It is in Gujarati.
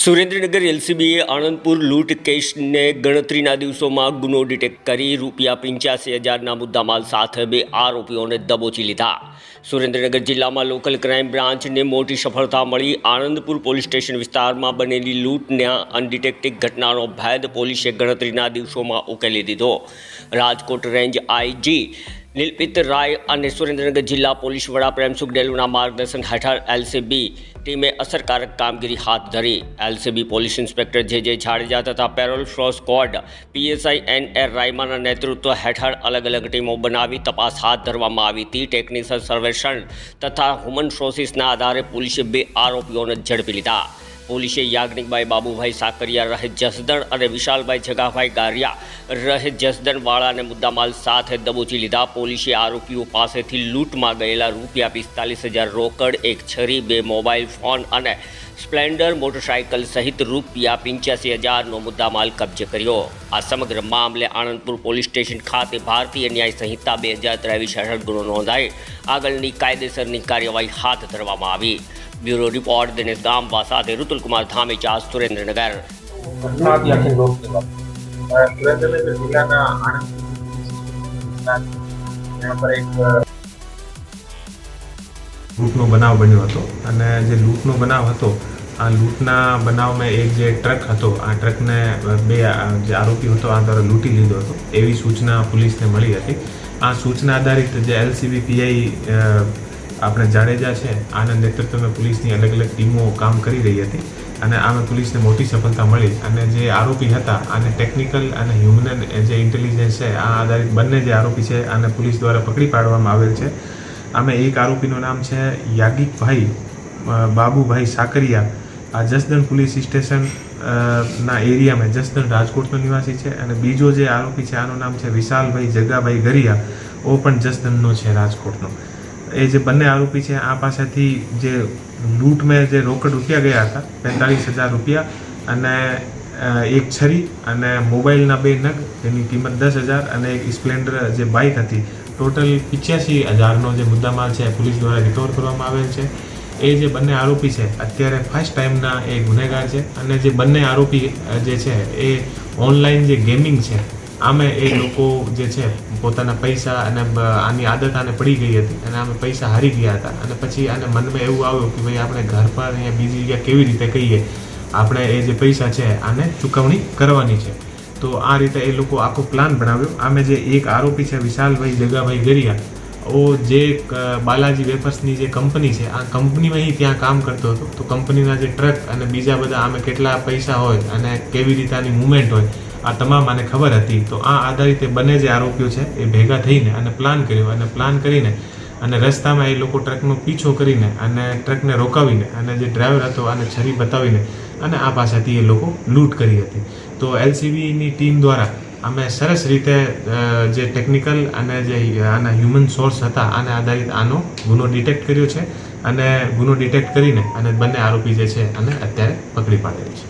સુરેન્દ્રનગર એલસીબીએ આણંદપુર લૂંટ કેસને ગણતરીના દિવસોમાં ગુનો ડિટેક્ટ કરી ₹85,000ના મુદ્દામાલ સાથે 2 આરોપીઓને દબોચી લીધા। સુરેન્દ્રનગર જિલ્લામાં લોકલ ક્રાઇમ બ્રાન્ચને મોટી સફળતા મળી। આણંદપુર પોલીસ સ્ટેશન વિસ્તારમાં બનેલી લૂંટના અનડિટેક્ટેડ ઘટનાનો ભેદ પોલીસે ગણતરીના દિવસોમાં ઉકેલી દીધો। રાજકોટ રેન્જ આઈજી નીલપિત રાય અને સુરેન્દ્રનગર જિલ્લા પોલીસ વડા પ્રેમસુખ ડેલુના માર્ગદર્શન હેઠળ એલસીબી ટીમે અસરકારક કામગીરી હાથ ધરી। LCB police inspector J Jadeja તથા parole furlough squad PSI NR રાયમાના નેતૃત્વ હેઠળ અલગ અલગ ટીમો બનાવી તપાસ હાથ ધરવામાં આવી હતી। ટેકનિકલ સર્વેક્ષણ તથા હ્યુમન સોર્સિસના આધારે પોલીસે 2 આરોપીઓને ઝડપી લીધા। પોલીસે યાજ્ઞિકભાઈ બાબુભાઈ સાકરિયા રહે જસદણ અને વિશાલભાઈ જગાભાઈ ગારિયા રહે જસદણવાળાને મુદ્દામાલ સાથે દબોચી લીધા। પોલીસે આરોપીઓ પાસેથી લૂંટમાં ગયેલા ₹45,000 રોકડ, એક છરી, 2 મોબાઈલ ફોન અને સ્પ્લેન્ડર મોટરસાઇકલ સહિત ₹85,000નો મુદ્દામાલ કબજે કર્યો। આ સમગ્ર મામલે આણંદપુર પોલીસ સ્ટેશન ખાતે ભારતીય ન્યાય સંહિતા 2023 હેઠળ ગુનો નોંધાઈ આગળની કાયદેસરની કાર્યવાહી હાથ ધરવામાં આવી। ब्यूरो रिपोर्ट दिनेश गामवा साथे ऋतुल कुमार धामेचा, सुरेंद्रनगर। લૂંટનો બનાવ બન્યો હતો અને જે લૂંટનો બનાવ હતો આ લૂંટના બનાવમાં એક જે ટ્રક હતો આ ટ્રકને 2 જે આરોપી હતો આ દ્વારા લૂંટી લીધો હતો એવી સૂચના પોલીસને મળી હતી। આ સૂચના આધારિત જે એલસીબી પીઆઈ આપણે જાડેજા છે આના નેતૃત્વમાં પોલીસની અલગ અલગ ટીમો કામ કરી રહી હતી અને આમાં પોલીસને મોટી સફળતા મળી અને જે આરોપી હતા આને ટેકનિકલ અને હ્યુમન જે ઇન્ટેલિજન્સ છે આ આધારિત બંને જે આરોપી છે આને પોલીસ દ્વારા પકડી પાડવામાં આવેલ છે। આમાં એક આરોપીનું નામ છે યાજ્ઞિકભાઈ બાબુભાઈ સાકરિયા, આ જસદણ પોલીસ સ્ટેશન ના એરિયામાં જસદણ રાજકોટનો નિવાસી છે અને બીજો જે આરોપી છે આનું નામ છે વિશાલભાઈ જગાભાઈ ગરિયા, ઓ પણ જસદણનો છે રાજકોટનો। એ જે બંને આરોપી છે આ પાસેથી જે લૂંટમાં જે રોકડ રૂપિયા ગયા હતા ₹45,000 અને એક છરી અને મોબાઈલના 2 નગ જેની કિંમત 10,000 અને એક સ્પ્લેન્ડર જે બાઇક હતી ટોટલ 85,000નો જે મુદ્દામાલ છે પોલીસ દ્વારા રિકવર કરવામાં આવેલ છે। એ જે બંને આરોપી છે અત્યારે ફર્સ્ટ ટાઈમના એ ગુનેગાર છે અને જે બંને આરોપી જે છે એ ઓનલાઈન જે ગેમિંગ છે આમે એ લોકો જે છે પોતાના પૈસા અને આની આદત આને પડી ગઈ હતી અને આમે પૈસા હારી ગયા હતા અને પછી આને મનમાં એવું આવ્યું કે ભાઈ આપણે ઘર પર અહીંયા બીજી જગ્યા કેવી રીતે કહીએ આપણે એ જે પૈસા છે આને ચૂકવણી કરવાની છે। તો આ રીતે એ લોકો આખો પ્લાન બનાવ્યો। આમે જે એક આરોપી છે વિશાલભાઈ જગાભાઈ ગરિયા, ઓ જે બાલાજી વેફર્સની જે કંપની છે આ કંપનીમાં ત્યાં કામ કરતો હતો। તો કંપનીના જે ટ્રક અને બીજા બધા આમે કેટલા પૈસા હોય અને કેવી રીતે આની મૂવમેન્ટ હોય આ તમામ આને ખબર હતી। તો આ આધારિત બંને જે આરોપીઓ છે એ ભેગા થઈને અને પ્લાન કર્યો અને પ્લાન કરીને અને રસ્તામાં એ લોકો ટ્રકનો પીછો કરીને અને ટ્રકને રોકાવીને અને જે ડ્રાઈવર હતો આને છરી બતાવીને અને આ પાસેથી એ લોકો લૂંટ કરી હતી। તો એલસીબીની ટીમ દ્વારા અમે સરસ રીતે જે ટેકનિકલ અને જે આના હ્યુમન સોર્સ હતા આને આધારિત આનો ગુનો ડિટેક્ટ કર્યો છે અને ગુનો ડિટેક્ટ કરીને અને બંને આરોપી જે છે આને અત્યારે પકડી પાડેલ છે।